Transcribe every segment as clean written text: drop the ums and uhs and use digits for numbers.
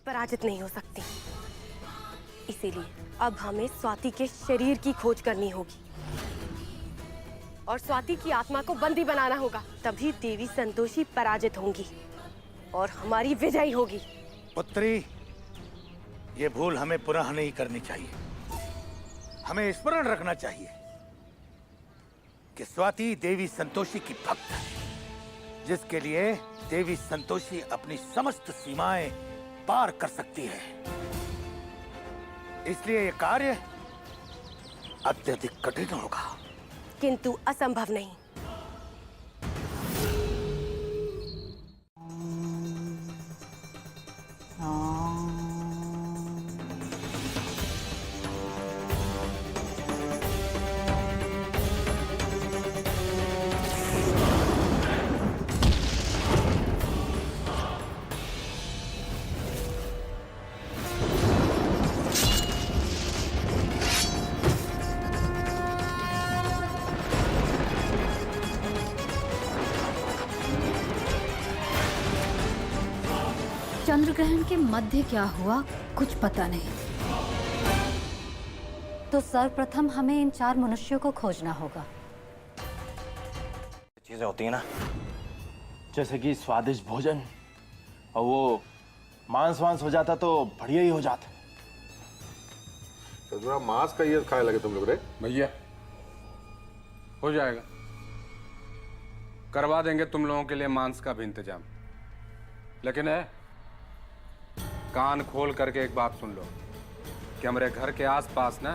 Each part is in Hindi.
पराजित नहीं हो सकती। इसीलिए अब हमें स्वाति के शरीर की खोज करनी होगी और स्वाति की आत्मा को बंदी बनाना होगा। तभी देवी संतोषी पराजित होंगी और हमारी विजय होगी। पुत्री, ये भूल हमें पुनः नहीं करनी चाहिए। हमें स्मरण रखना चाहिए कि स्वाति देवी संतोषी की भक्त है, जिसके लिए देवी संतोषी अपनी समस्त सीमाएं पार कर सकती है। इसलिए यह कार्य अत्यधिक कठिन होगा, किंतु असंभव नहीं। चंद्रग्रहण के मध्य क्या हुआ कुछ पता नहीं। तो सर्वप्रथम हमें इन 4 मनुष्यों को खोजना होगा। चीजें होती है ना, जैसे कि स्वादिष्ट भोजन, और वो मांस हो जाता तो बढ़िया ही हो जाता। तो थोड़ा मांस का ये खाए लगे तुम लोग रे। भैया हो जाएगा, करवा देंगे तुम लोगों के लिए मांस का भी इंतजाम। लेकिन है, कान खोल करके एक बात सुन लो कि हमारे घर के आसपास ना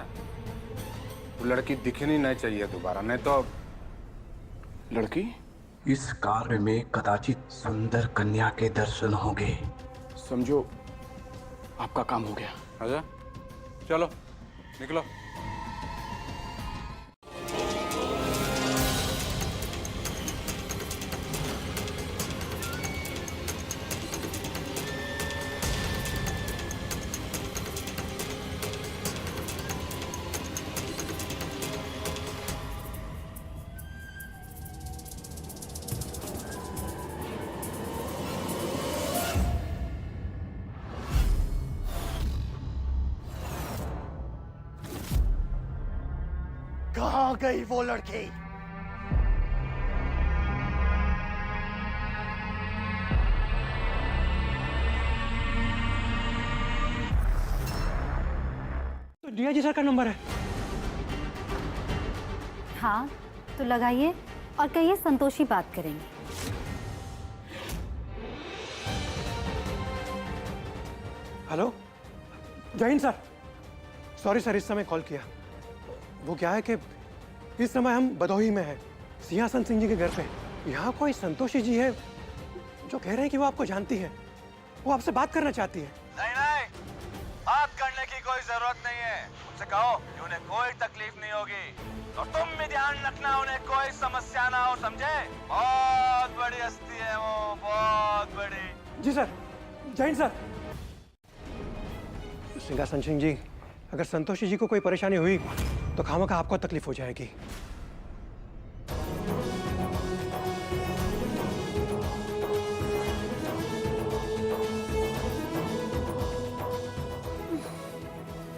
वो लड़की दिखनी नहीं चाहिए दोबारा, नहीं तो। लड़की? इस कार्य में कदाचित सुंदर कन्या के दर्शन होंगे। समझो आपका काम हो गया। अच्छा चलो निकलो। कहां गई वो लड़की? तो डीआईजी सर का नंबर है। हाँ तो लगाइए और कहिए संतोषी बात करेंगे। हेलो, जय हिंद सर। सॉरी सर, इस समय कॉल किया। वो क्या है कि इस समय हम बदोही में हैं, सिंहासन सिंह जी के घर पे। यहाँ कोई संतोषी जी है जो कह रहे हैं कि वो आपको जानती है, वो आपसे बात करना चाहती है। नहीं, बात करने की कोई जरूरत नहीं है। उनसे कहो कि उन्हें कोई तकलीफ नहीं होगी, और तुम भी ध्यान रखना उन्हें कोई समस्या ना हो, समझे? बहुत बड़ी हस्ती है वो, बहुत बड़ी। जी सर, जय हिंद सर। सिंहासन सिंह जी, अगर संतोषी जी को कोई परेशानी हुई तो खामखा आपको तकलीफ हो जाएगी।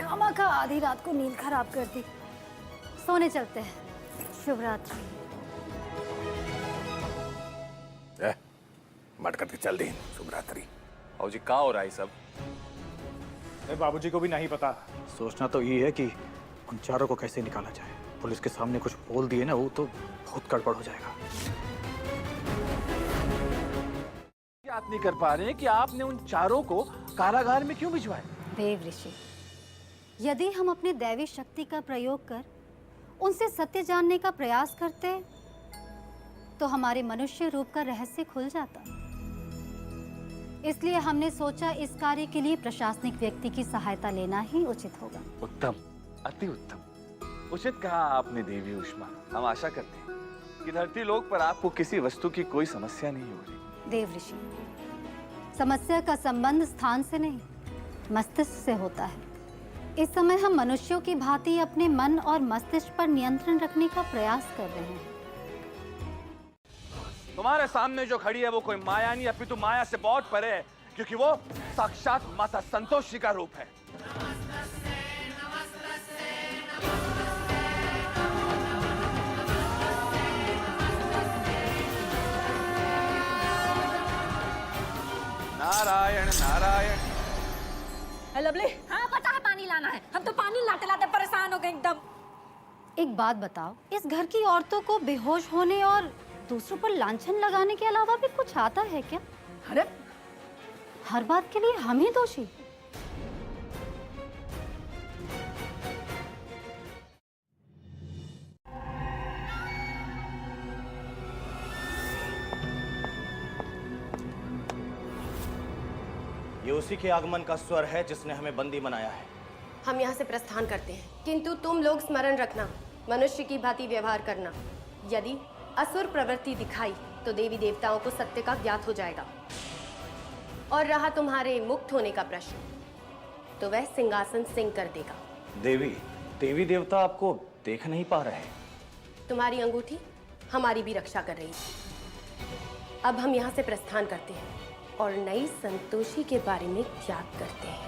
खामखा आधी रात को नींद खराब कर दी। सोने चलते हैं। शुभ रात्रि। मट करके चल दी। शुभ रात्रि। और जी क्या हो रहा है सब? बाबूजी को भी नहीं पता। सोचना तो ये है कि उन चारों को कैसे निकाला जाए। पुलिस के सामने कुछ बोल दिए ना, वो तो बहुत गड़बड़ हो जाएगा। याद नहीं कर पा रहे हैं कि आपने उन चारों को कारागार में क्यों भिजवाया? देव ऋषि, यदि हम अपनी दैवी शक्ति का प्रयोग कर उनसे सत्य जानने का प्रयास करते तो हमारे मनुष्य रूप का रहस्य खुल जाता। इसलिए हमने सोचा इस कार्य के लिए प्रशासनिक व्यक्ति की सहायता लेना ही उचित होगा। उत्तम, अति उत्तम। उचित कहा आपने देवी उष्मा। हम आशा करते हैं कि धरती लोक पर आपको किसी वस्तु की कोई समस्या नहीं हो रही। देव ऋषि, समस्या का संबंध स्थान से नहीं मस्तिष्क से होता है। इस समय हम मनुष्यों की भांति अपने मन और मस्तिष्क पर नियंत्रण रखने का प्रयास कर रहे हैं। तुम्हारे सामने जो खड़ी है वो कोई माया नहीं, अपितु माया से बहुत परे है। क्योंकि वो साक्षात माता संतोषी का रूप है। नारायण नारायण। लवली, हाँ पता है पानी लाना है। हम तो पानी लाते लाते परेशान हो गए एकदम। एक बात बताओ, इस घर की औरतों को बेहोश होने और दूसरों पर लांछन लगाने के अलावा भी कुछ आता है क्या? अरे हर बात के लिए हम ही दोषी? ये उसी के आगमन का स्वर है जिसने हमें बंदी बनाया है। हम यहाँ से प्रस्थान करते हैं, किंतु तुम लोग स्मरण रखना, मनुष्य की भांति व्यवहार करना। यदि असुर प्रवृत्ति दिखाई तो देवी देवताओं को सत्य का ज्ञात हो जाएगा। और रहा तुम्हारे मुक्त होने का प्रश्न, तो वह सिंहासन सिंह कर देगा। देवी देवता आपको देख नहीं पा रहे। तुम्हारी अंगूठी हमारी भी रक्षा कर रही है। अब हम यहाँ से प्रस्थान करते हैं और नई संतोषी के बारे में ज्ञात करते हैं।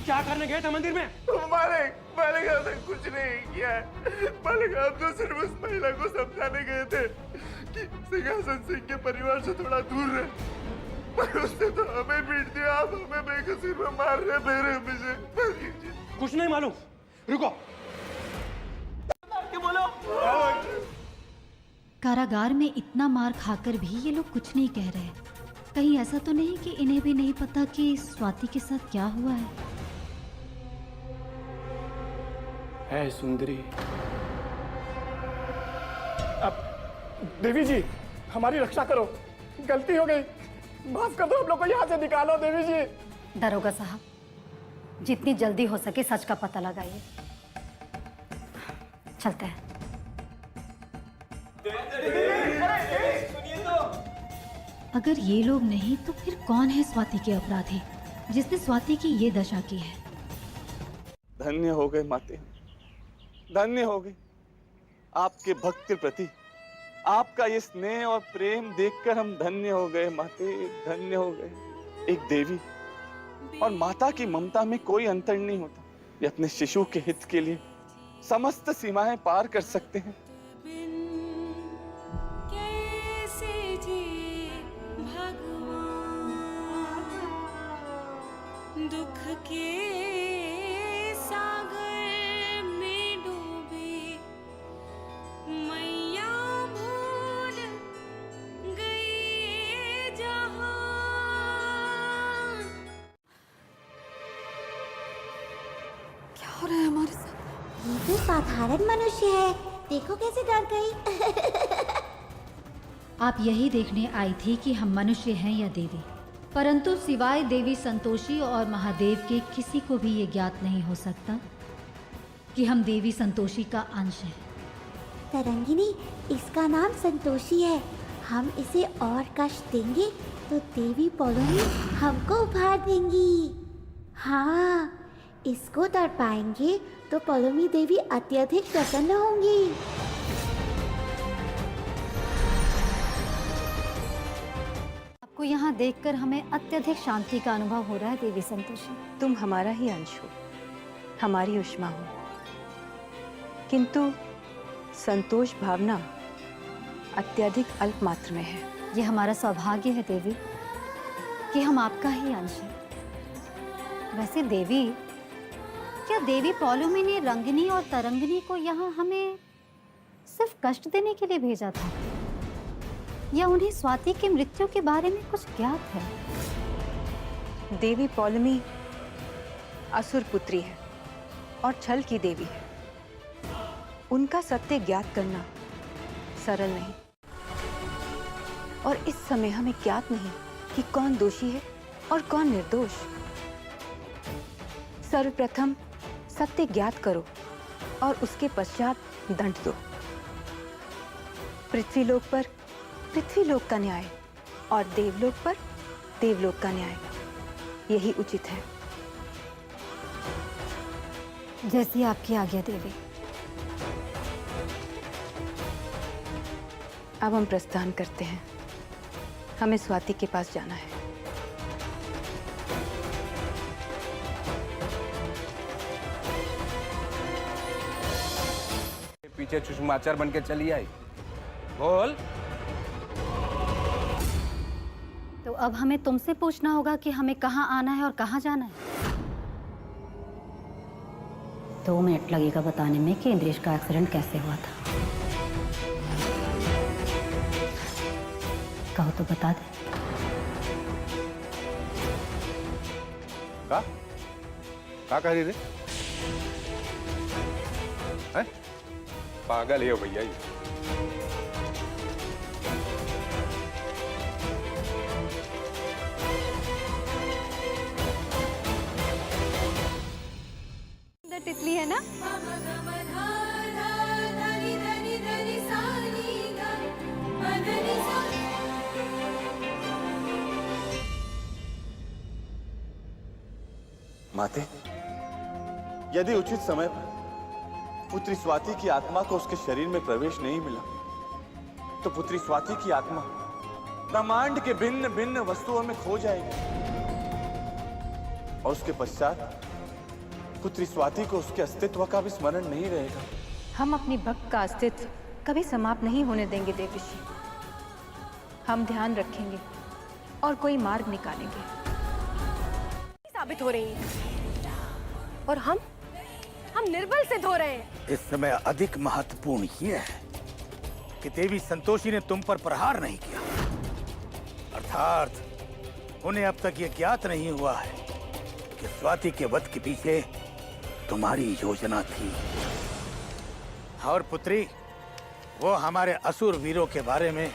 क्या करने गए थे मंदिर में? मालिक हमने कुछ नहीं किया है। मालिक हम तो सिर्फ उस महिला को समझाने गए थे कि सिंहासन सिंह के परिवार से थोड़ा दूर रहे, पर उसने तो हमें पीट दिया। आप हमें बेकसूर में मार रहे मुझे। कुछ नहीं मालूम, रुको। बोलो। कारागार में इतना मार खाकर भी ये लोग कुछ नहीं कह रहे। कहीं ऐसा तो नहीं कि इन्हें भी नहीं पता कि स्वाति के साथ क्या हुआ है? है सुंदरी। अब देवी जी हमारी रक्षा करो, गलती हो गई, माफ कर दो, हम लोग को यहाँ से निकालो देवी जी। दरोगा साहब, जितनी जल्दी हो सके सच का पता लगाइए। चलते हैं। अगर ये लोग नहीं तो फिर कौन है स्वाति के अपराधी जिसने स्वाति की ये दशा की है? धन्य हो गए माते, धन्य हो गए। आपके भक्त के प्रति आपका ये स्नेह और प्रेम देखकर हम धन्य हो गए माते, धन्य हो गए। एक देवी और माता की ममता में कोई अंतर नहीं होता। ये अपने शिशु के हित के लिए समस्त सीमाएं पार कर सकते हैं। दुख के सागर में डूबे मैया भूल गई जहां। क्या हो रहा है हमारे साथ? ये तो साधारण मनुष्य है, देखो कैसे डर गई। आप यही देखने आई थी कि हम मनुष्य हैं या देवी, परंतु सिवाय देवी संतोषी और महादेव के किसी को भी ये ज्ञात नहीं हो सकता कि हम देवी संतोषी का अंश हैं। तरंगिनी, इसका नाम संतोषी है। हम इसे और कष्ट देंगे तो देवी पोलोमी हमको उपहार देंगी। हाँ, इसको तड़पाएंगे तो पोलोमी देवी अत्यधिक प्रसन्न होंगी। आपको यहाँ देखकर हमें अत्यधिक शांति का अनुभव हो रहा है देवी संतोषी। तुम हमारा ही अंश हो, हमारी उष्मा हो, किंतु संतोष भावना अत्यधिक अल्प मात्र में है। ये हमारा सौभाग्य है देवी कि हम आपका ही अंश हैं। वैसे देवी, क्या देवी पोलोमी ने रंगिनी और तरंगिनी को यहाँ हमें सिर्फ कष्ट देने के लिए भेजा था, या उन्हें स्वाति की मृत्यु के बारे में कुछ ज्ञात है? देवी पोलोमी असुर पुत्री है और छल की देवी है। उनका सत्य ज्ञात करना सरल नहीं, और इस समय हमें ज्ञात नहीं कि कौन दोषी है और कौन निर्दोष। सर्वप्रथम सत्य ज्ञात करो, और उसके पश्चात दंड दो। पृथ्वीलोक पर पृथ्वीलोक का न्याय और देवलोक पर देवलोक का न्याय, यही उचित है। जैसी आपकी आज्ञा देवी। अब हम प्रस्थान करते हैं, हमें स्वाति के पास जाना है। पीछे सुषमाचार बन के चली आई। बोल। तो अब हमें तुमसे पूछना होगा कि हमें कहाँ आना है और कहाँ जाना है। 2 मिनट लगेगा बताने में कि इंद्रेश का एक्सीडेंट कैसे हुआ था। कहो तो बता दे। का कह रही रे? हैं? पागल है भैया ये। तितली है ना? माते, यदि उचित समय पर पुत्री स्वाति की आत्मा को उसके शरीर में प्रवेश नहीं मिला, तो पुत्री स्वाति की आत्मा ब्रह्मांड के भिन्न भिन्न वस्तुओं में खो जाएगी और उसके पश्चात पुत्री स्वाति को उसके अस्तित्व का भी स्मरण नहीं रहेगा। हम अपनी भक्त का अस्तित्व कभी समाप्त नहीं होने देंगे देवऋषि। हम ध्यान रखेंगे और कोई मार्ग निकालेंगे। साबित हो रही है और हम निर्बल सिद्ध हो रहे हैं। इस समय अधिक महत्वपूर्ण यह है कि देवी संतोषी ने तुम पर प्रहार नहीं किया, अर्थात उन्हें अब तक यह ज्ञात नहीं हुआ है कि स्वाति के वध के पीछे तुम्हारी योजना थी। और पुत्री, वो हमारे असुर वीरों के बारे में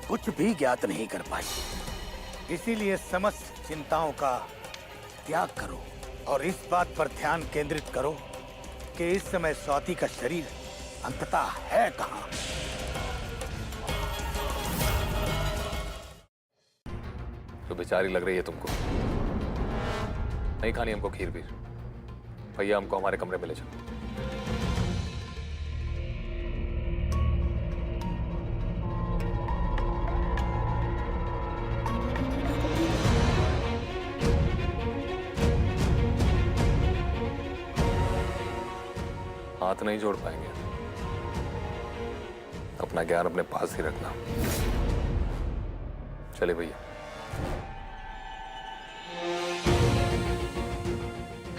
कुछ भी ज्ञात नहीं कर पाई। इसीलिए समस्त चिंताओं का त्याग करो और इस बात पर ध्यान केंद्रित करो कि इस समय स्वाति का शरीर अंततः है कहां। तो बेचारी लग रही है तुमको। नहीं खानी हमको खीर भी। भैया हमको हमारे कमरे में ले चलो। हाथ नहीं जोड़ पाएंगे, अपना ज्ञान अपने पास ही रखना। चले भैया।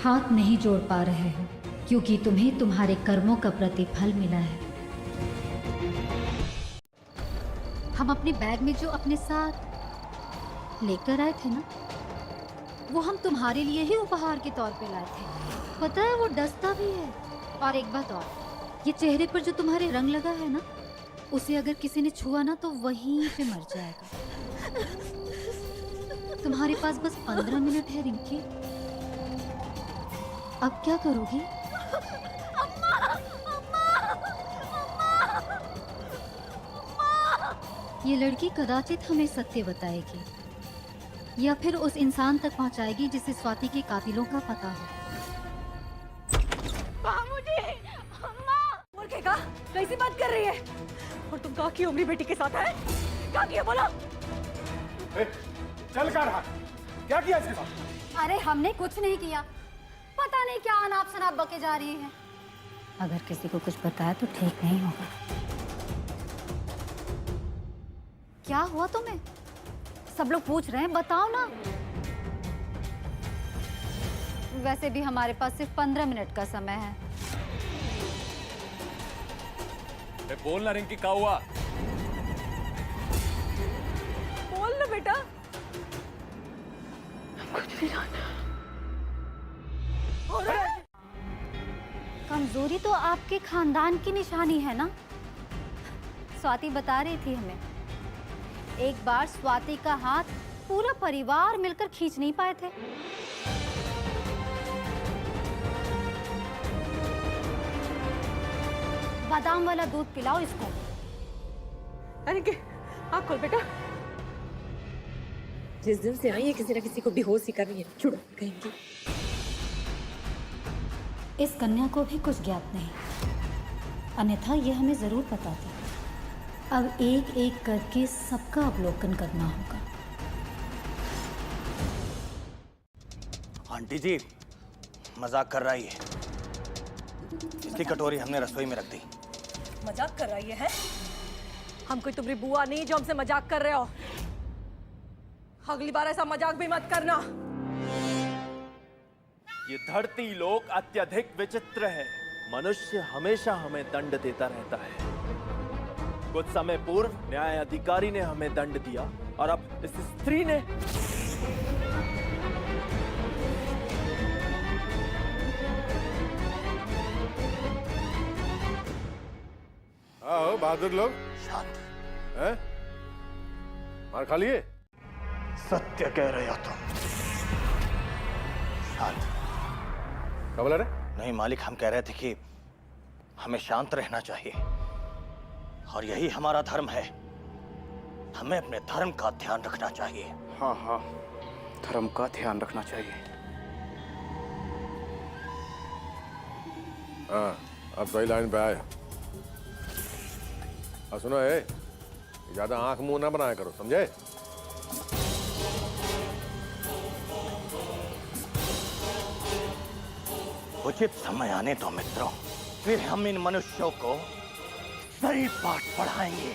हाथ नहीं जोड़ पा रहे हो क्योंकि तुम्हें तुम्हारे कर्मों का प्रतिफल मिला है। हम अपने बैग में जो अपने साथ लेकर आए थे ना, वो हम तुम्हारे लिए ही उपहार के तौर पे लाए थे। पता है, वो डसता भी है। और एक बात और, ये चेहरे पर जो तुम्हारे रंग लगा है ना, उसे अगर किसी ने छुआ ना तो वहीं पे मर जाएगा। तुम्हारे पास बस 15 मिनट है रिंकी। अब क्या करोगी? ये लड़की कदाचित हमें सत्य बताएगी या फिर उस इंसान तक पहुंचाएगी जिसे स्वाति के कातिलों का पता हो। मूर्खे का कैसी बात कर रही है? और तुम कहा की उम्री बेटी के साथ है? क्या किया बोला? चल कर रहा, क्या किया इसके साथ? अरे हमने कुछ नहीं किया, पता नहीं क्या अनाप शनाप बके जा रही है। अगर किसी को कुछ बताया तो ठीक नहीं होगा। क्या हुआ तुम्हें? सब लोग पूछ रहे हैं, बताओ ना। वैसे भी हमारे पास सिर्फ 15 मिनट का समय है। बोल ना रिंकी, क्या हुआ? बोल ना बेटा। कुछ नहीं जानता। कमजोरी तो आपके खानदान की निशानी है ना। स्वाति बता रही थी हमें, एक बार स्वाति का हाथ पूरा परिवार मिलकर खींच नहीं पाए थे। बादाम वाला दूध पिलाओ इसको। अरे आँख खोल बेटा। जिस दिन से आई है किसी न किसी को बेहोश ही कर रही है, छुड़ो कहेंगी। इस कन्या को भी कुछ ज्ञात नहीं, अन्यथा ये हमें जरूर बताती। अब एक एक करके सबका अवलोकन करना होगा। आंटी जी मजाक कर रही है। इसकी कटोरी हमने रसोई में रख दी। मजाक कर रही है? हम कोई तुम्हारी बुआ नहीं जो हमसे मजाक कर रहे हो। अगली बार ऐसा मजाक भी मत करना। ये धरती लोक अत्यधिक विचित्र है। मनुष्य हमेशा हमें दंड देता रहता है। कुछ समय पूर्व न्याय अधिकारी ने हमें दंड दिया और अब इस स्त्री ने। आओ बहादुर लोग। शांत। हैं? मार खा लिए? सत्य कह रहे हो तुम। शांत। क्या बोला रे? नहीं मालिक, हम कह रहे थे कि हमें शांत रहना चाहिए और यही हमारा धर्म है। हमें अपने धर्म का ध्यान रखना चाहिए। हाँ हाँ, धर्म का ध्यान रखना चाहिए। हाँ, अब सही लाइन पे आए। अब सुनो है, ज्यादा आंख मुंह ना बनाया करो, समझे? उचित समय आने दो मित्रों, फिर हम इन मनुष्यों को सही पाठ पढ़ाएंगे।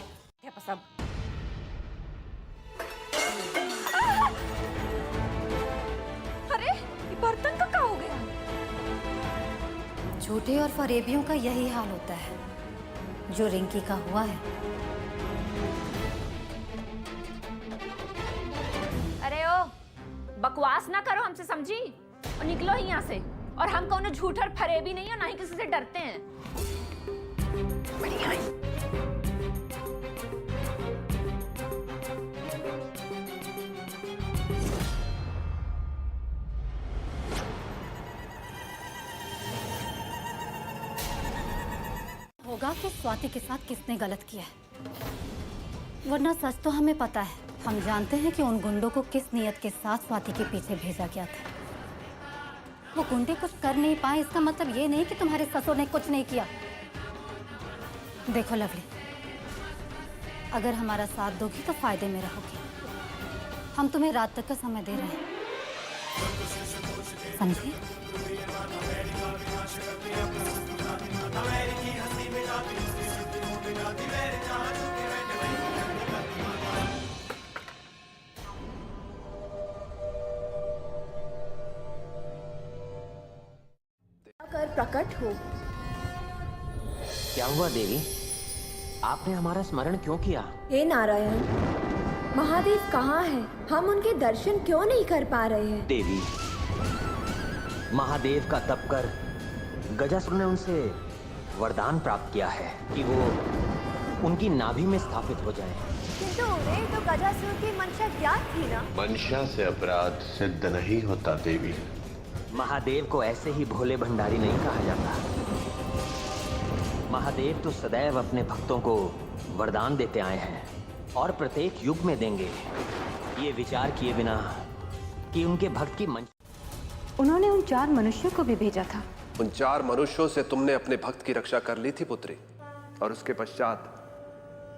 अरे ये बर्तन का क्या हो गया? झूठे और फरेबियों का यही हाल होता है जो रिंकी का हुआ है। अरे ओ, बकवास ना करो हमसे, समझी? और निकलो ही यहाँ से। और हम कौन झूठ और फरेबी नहीं है, ना ही किसी से डरते हैं। होगा कि स्वाति के साथ किसने गलत किया है, वरना सच तो हमें पता है। हम जानते हैं कि उन गुंडों को किस नियत के साथ स्वाति के पीछे भेजा गया था। वो गुंडे कुछ कर नहीं पाए, इसका मतलब ये नहीं कि तुम्हारे ससुर ने कुछ नहीं किया। देखो लवली, अगर हमारा साथ दोगी तो फायदे में रहोगी। हम तुम्हें रात तक का समय दे रहे हैं, समझे? कर प्रकट हो। क्या हुआ देवी? आपने हमारा स्मरण क्यों किया? हे नारायण, महादेव कहाँ हैं? हम उनके दर्शन क्यों नहीं कर पा रहे हैं? देवी, महादेव का तप कर गजासुर ने उनसे वरदान प्राप्त किया है कि वो उनकी नाभि में स्थापित हो जाएं। किंतु उन्हें तो गजासुर की मंशा ज्ञात थी ना? मंशा से अपराध सिद्ध नहीं होता देवी। महादेव को ऐसे ही भोले भंडारी नहीं कहा जाता। महादेव तो सदैव अपने भक्तों को वरदान देते आए हैं और प्रत्येक युग में देंगे, ये विचार किए बिना कि उनके भक्त की उन्होंने उन 4 मनुष्यों को भी भेजा था। उन 4 मनुष्यों से तुमने अपने भक्त की रक्षा कर ली थी पुत्री, और उसके पश्चात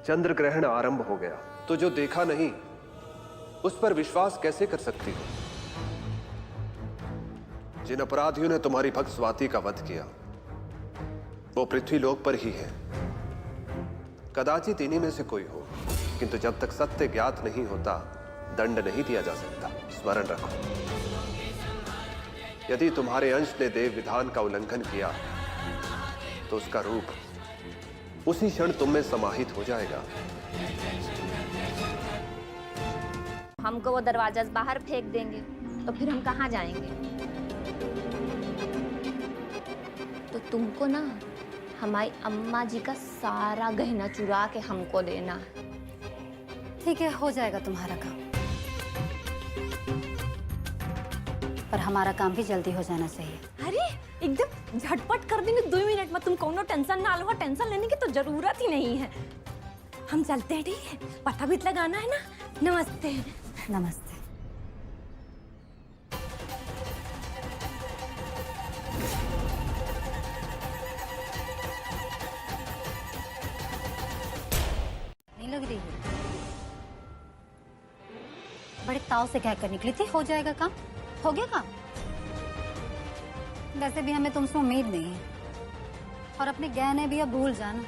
चंद्र ग्रहण आरंभ हो गया। तो जो देखा नहीं उस पर विश्वास कैसे कर सकती हो? जिन अपराधियों ने तुम्हारी भक्त स्वाति का वध किया वो पृथ्वी लोक पर ही है। कदाचित इन्हीं में से कोई हो, किंतु जब तक सत्य ज्ञात नहीं होता दंड नहीं दिया जा सकता। स्मरण रखो, यदि तुम्हारे अंश ने देव विधान का उल्लंघन किया तो उसका रूप उसी क्षण तुम में समाहित हो जाएगा। हमको वो दरवाजा से बाहर फेंक देंगे तो फिर हम कहाँ जाएंगे? तो तुमको ना हमारी अम्मा जी का सारा गहना चुरा के हमको देना है। ठीक है, हो जाएगा तुम्हारा काम, पर हमारा काम भी जल्दी हो जाना चाहिए। अरे एकदम झटपट कर देंगे 2 मिनट में। तुम कोनो टेंशन ना लो, टेंशन लेने की तो जरूरत ही नहीं है। हम चलते हैं, ठीक है? पता भी लगाना है ना। नमस्ते। नमस्ते। नहीं लग रही है। बड़े ताव से कहकर निकली थी हो जाएगा काम। हो गया काम? वैसे भी हमें तुमसे उम्मीद नहीं है, और अपने गहने भी अब भूल जाना।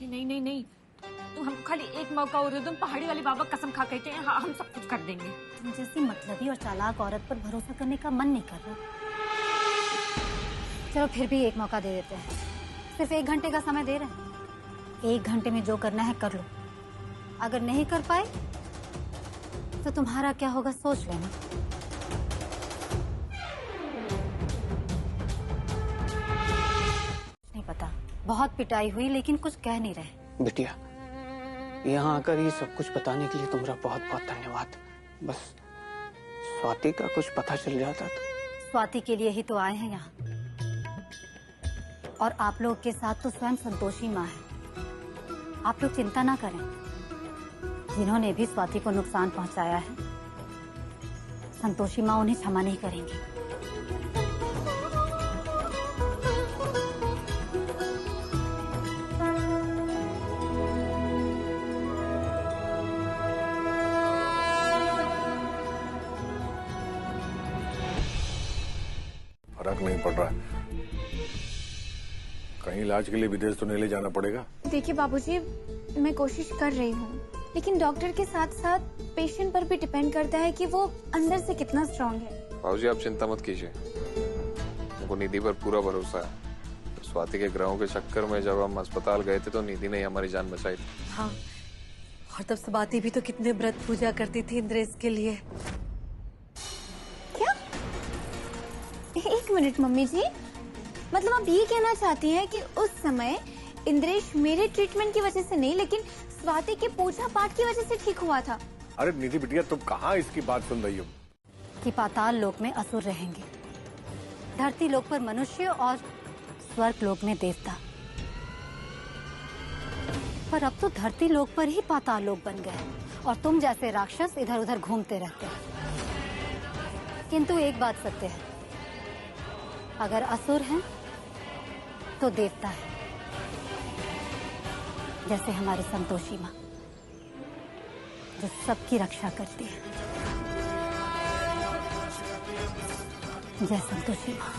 नहीं नहीं नहीं, तुम हमको खाली एक मौका और दो। तुम पहाड़ी वाले बाबा कसम खा कहते हैं, हाँ हम सब कुछ कर देंगे। तुम जैसी मतलबी और चालाक औरत पर भरोसा करने का मन नहीं कर रहा। चलो फिर भी एक मौका दे देते हैं। सिर्फ 1 घंटे का समय दे रहे हैं। 1 घंटे में जो करना है कर लो। अगर नहीं कर पाए तो तुम्हारा क्या होगा सोच लेना। नहीं पता, बहुत पिटाई हुई लेकिन कुछ कह नहीं रहे। बिटिया, यहाँ आकर ये सब कुछ बताने के लिए तुम्हारा बहुत बहुत धन्यवाद। बस स्वाति का कुछ पता चल जाता तो। स्वाति के लिए ही तो आए हैं यहाँ, और आप लोग के साथ तो स्वयं संतोषी माँ है। आप लोग चिंता ना करें। जिन्होंने भी स्वाति को नुकसान पहुंचाया है, संतोषी माँ उन्हें क्षमा नहीं करेंगी। फर्क नहीं पड़ रहा है। कहीं इलाज के लिए विदेश तो नहीं ले जाना पड़ेगा? देखिए बाबूजी, मैं कोशिश कर रही हूँ, लेकिन डॉक्टर के साथ साथ पेशेंट पर भी डिपेंड करता है कि वो अंदर से कितना स्ट्रांग है। बाबूजी आप चिंता मत कीजिए, मुझको निधि पर पूरा भरोसा है। तो स्वाति के ग्रहों के चक्कर में जब हम अस्पताल गए थे तो निधि ने हमारी जान बचाई थी। हाँ, और तब स्वाति भी तो कितने व्रत पूजा करती थी इंद्रेश के लिए। क्या? 1 मिनट मम्मी जी, मतलब आप ये कहना चाहती हैं कि उस समय इंद्रेश मेरे ट्रीटमेंट की वजह से नहीं, लेकिन स्वाति के पूजा पाठ की वजह से ठीक हुआ था? अरे निधि बिटिया, तुम कहाँ इसकी बात सुन रही हो? कि पाताल लोक में असुर रहेंगे, धरती लोक पर मनुष्य और स्वर्ग लोक में देवता। पर अब तो धरती लोक पर ही पाताल लोक बन गए, और तुम जैसे राक्षस इधर उधर घूमते रहते हैं। किंतु एक बात सत्य है, अगर असुर हैं तो देवता है, जैसे हमारी संतोषी माँ जो सबकी रक्षा करती है। जय संतोषी माँ।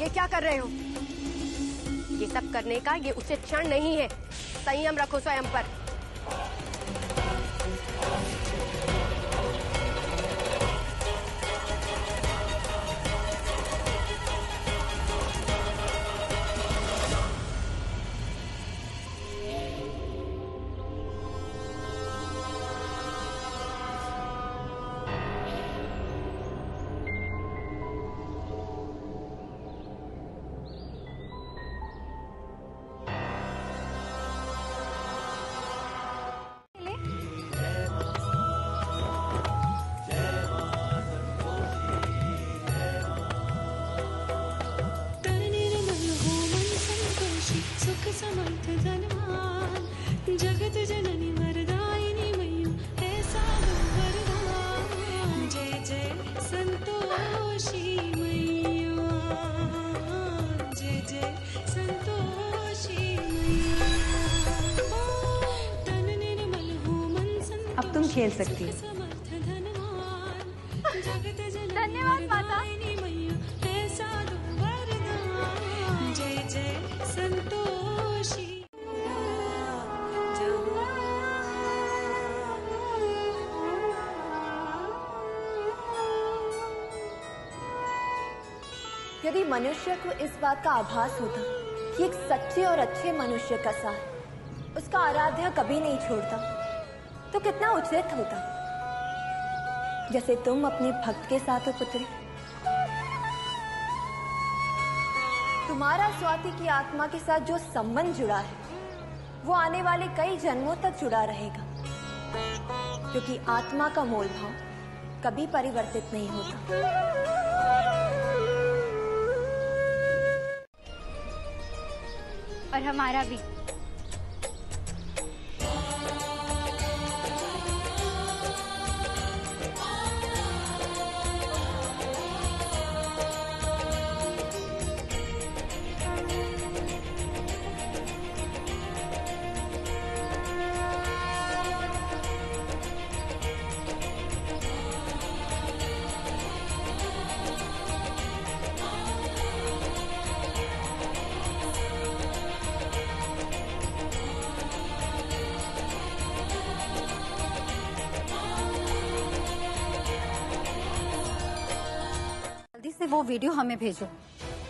ये क्या कर रहे हो? ये सब करने का ये उचित क्षण नहीं है। संयम रखो स्वयं पर। जगत जननी वरदायिनी मैया ऐसा वरदान। जय जय संतोषी मैया, जय जय संतोषी मैया। तन निर्मल हो मन संतोषी। अब तुम खेल सकती हो। धन्यवाद माता। ऐसा वरदान। जय जय संतोषी। यदि मनुष्य को इस बात का आभास होता कि एक सच्चे और अच्छे मनुष्य का साथ उसका आराध्य कभी नहीं छोड़ता, तो कितना उचित होता। जैसे तुम अपने भक्त के साथ हो पुत्री। तुम्हारा स्वाति की आत्मा के साथ जो संबंध जुड़ा है वो आने वाले कई जन्मों तक जुड़ा रहेगा, क्योंकि आत्मा का मोल भाव कभी परिवर्तित नहीं होता। और हमारा भी। जल्दी से वो वीडियो हमें भेजो।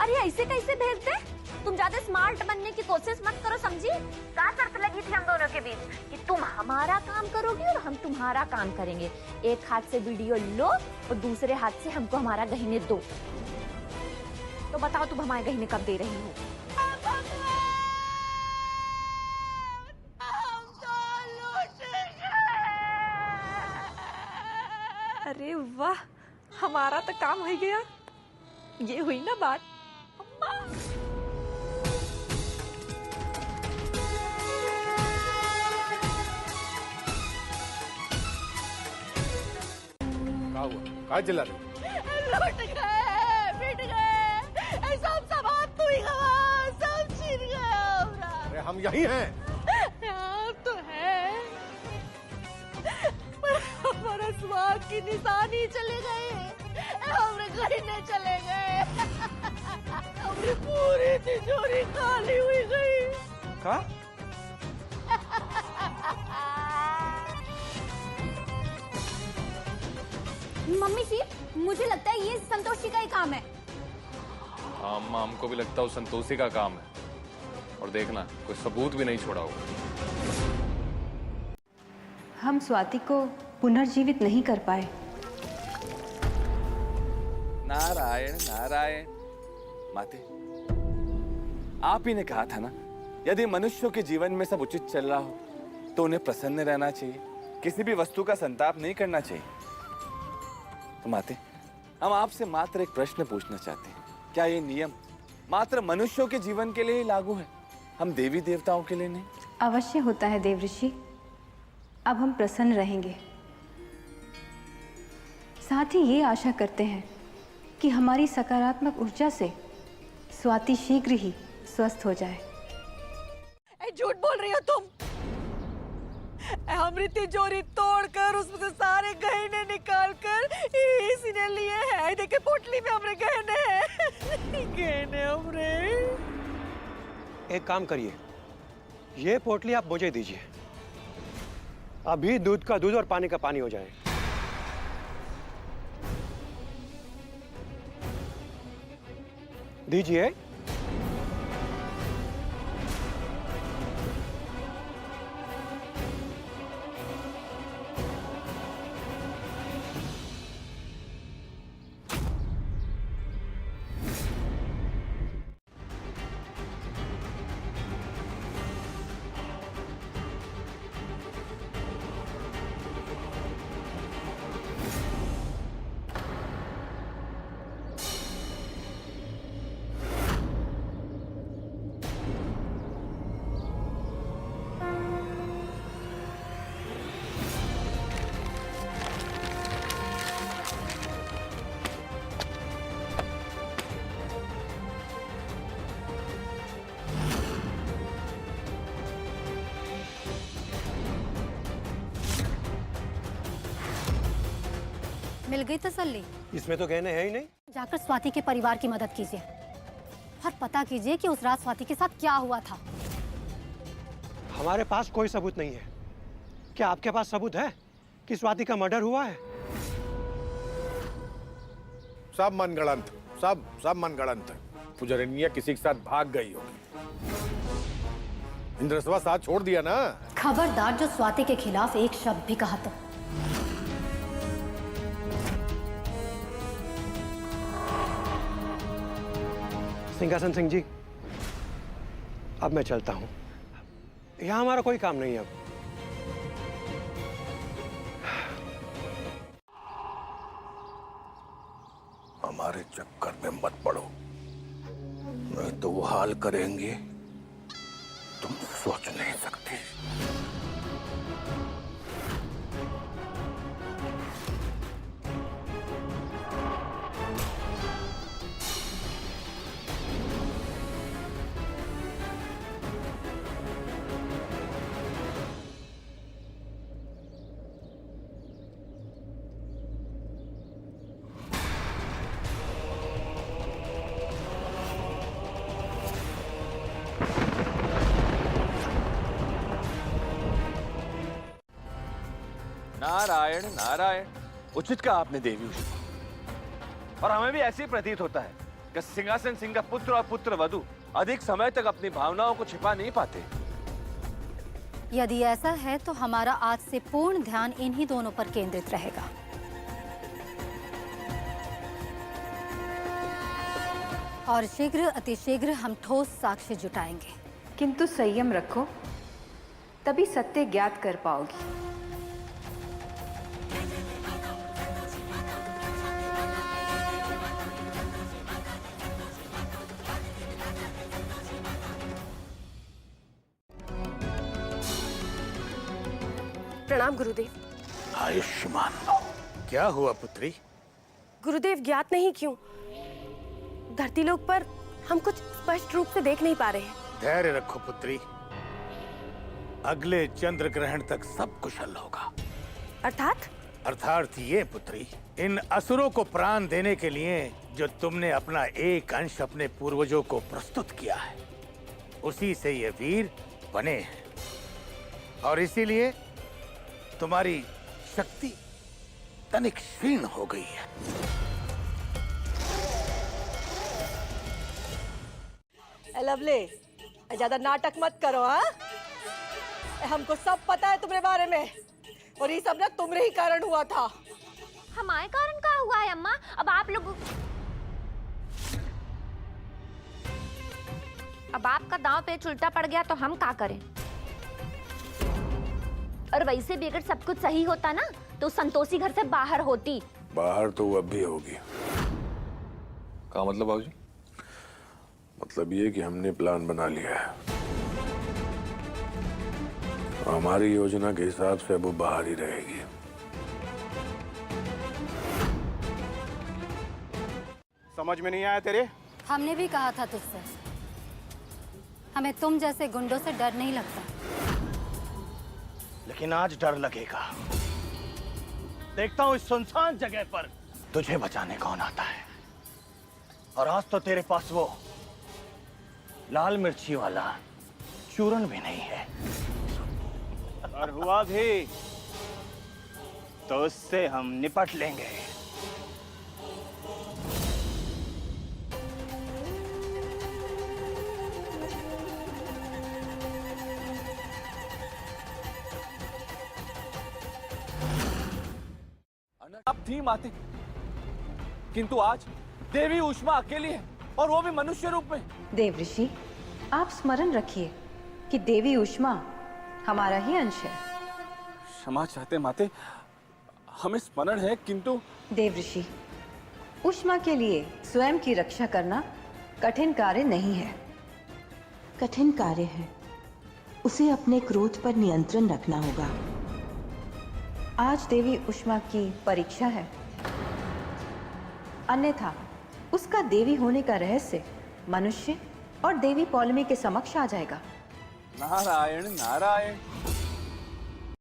अरे ऐसे कैसे भेज दे? तुम ज्यादा स्मार्ट बनने की कोशिश मत करो, समझी? क्या शर्त लगी थी हम दोनों के बीच कि तुम हमारा काम करोगी और हम तुम्हारा काम करेंगे। एक हाथ से वीडियो लो और दूसरे हाथ से हमको हमारा गहने दो। तो बताओ तुम हमारे गहने कब दे रही हो? अरे वाह, हमारा तो काम हो गया। ये हुई ना बात। क्या चिल्ला रहे? लुट गए, पिट गए, सब सामान तू ही गवा, सब छीन गया हमरा। अरे हम यही हैं। हाँ तो है, पर हमारा स्वाद की निशानी चले गए, हमरे गहने चले गए, हमरी पूरी तिजोरी खाली हुई गई। का? मम्मी जी, मुझे लगता है ये संतोषी का ही काम है। हाँ अम्मा, हमको भी लगता है संतोषी का काम है। और देखना, कोई सबूत भी नहीं छोड़ा होगा। हम स्वाति को पुनर्जीवित नहीं कर पाए। नारायण नारायण। माते, आप ही ने कहा था ना, यदि मनुष्यों के जीवन में सब उचित चल रहा हो तो उन्हें प्रसन्न रहना चाहिए, किसी भी वस्तु का संताप नहीं करना चाहिए। तो माते, हम आपसे मात्र एक प्रश्न पूछना चाहते हैं। क्या ये नियम मात्र मनुष्यों के जीवन के लिए ही लागू है, हम देवी देवताओं के लिए नहीं? अवश्य होता है देवऋषि। अब हम प्रसन्न रहेंगे। साथ ही ये आशा करते हैं कि हमारी सकारात्मक ऊर्जा से स्वाति शीघ्र ही स्वस्थ हो जाए। झूठ बोल रही हो तुम। हमरी तिजोरी तोड़कर उसमें से सारे गहने निकालकर इसी ने लिए है। देखिए पोटली में हमरे गहने हैं। गहने हमरे। एक काम करिए, ये पोटली आप मुझे दीजिए। अभी दूध का दूध और पानी का पानी हो जाए। दीजिए। मिल गई तसल्ली? इसमें तो गहने हैं ही नहीं। जाकर स्वाति के परिवार की मदद कीजिए और पता कीजिए कि उस रात स्वाति के साथ क्या हुआ था। हमारे पास कोई सबूत नहीं है। क्या आपके पास सबूत है कि स्वाति का मर्डर हुआ है? सब मनगढ़ंत, सब मनगढ़ंत। पुजरनिया किसी के साथ भाग गई होगी। इंद्रस्वा साथ छोड़ दिया ना। खबरदार जो स्वाति के खिलाफ एक शब्द भी कहा तो। सिंहासन सिंह जी, अब मैं चलता हूं। यहां हमारा कोई काम नहीं है अब। हमारे चक्कर में मत पड़ो, नहीं तो वो हाल करेंगे तुम सोच नहीं सकते। नारायण नारायण, उचित कहा आपने देवी उषा। और हमें भी ऐसे ही प्रतीत होता है कि सिंहासन सिंह का पुत्र और पुत्र वधु अधिक समय तक अपनी भावनाओं को छिपा नहीं पाते। यदि ऐसा है तो हमारा आज से पूर्ण ध्यान इन्हीं दोनों पर केंद्रित रहेगा। और शीघ्र अतिशीघ्र हम ठोस साक्ष्य जुटाएंगे। किंतु संयम रखो, तभी सत्य ज्ञात कर पाओगी। प्रणाम गुरुदेव। आयुष्मान भव। क्या हुआ पुत्री? गुरुदेव, ज्ञात नहीं क्यों धरती लोक पर हम कुछ स्पष्ट रूप से देख नहीं पा रहे हैं। धैर्य रखो पुत्री, अगले चंद्र ग्रहण तक सब कुशल होगा। अर्थात ये पुत्री, इन असुरों को प्राण देने के लिए जो तुमने अपना एक अंश अपने पूर्वजों को प्रस्तुत किया है, उसी से ये वीर बने हैं। और इसीलिए तुम्हारी शक्ति तनिक क्षीण हो गई है। लवली, ज्यादा नाटक मत करो। हाँ, हमको सब पता है तुम्हारे बारे में, और ये सब ना तुम्हारे ही कारण हुआ था। हमारे कारण क्या हुआ है अम्मा? अब आपका दांव पे उल्टा पड़ गया तो हम क्या करें? और वैसे भी अगर सब कुछ सही होता ना तो संतोषी घर से बाहर होती। बाहर तो वो अब भी होगी। क्या मतलब बाबूजी? मतलब ये कि हमने प्लान बना लिया है, हमारी योजना के हिसाब से अब वो बाहर ही रहेगी। समझ में नहीं आया तेरे? हमने भी कहा था तुझसे, हमें तुम जैसे गुंडों से डर नहीं लगता। लेकिन आज डर लगेगा। देखता हूँ इस सुनसान जगह पर तुझे बचाने कौन आता है। और आज तो तेरे पास वो लाल मिर्ची वाला चूरन भी नहीं है। और हुआ भी तो उससे हम निपट लेंगे। अब थी माते, किंतु आज देवी उष्मा अकेली है, और वो भी मनुष्य रूप में। देव ऋषि, आप स्मरण रखिए कि देवी उष्मा हमारा ही अंश है। क्षमा चाहते माते, हमें स्मरण है, किंतु देव ऋषि, उष्मा के लिए स्वयं की रक्षा करना कठिन कार्य नहीं है। कठिन कार्य है, उसे अपने क्रोध पर नियंत्रण रखना होगा। आज देवी उष्मा की परीक्षा है, अन्यथा उसका देवी होने का रहस्य मनुष्य और देवी पौलमी के समक्ष आ जाएगा। नारायण नारायण।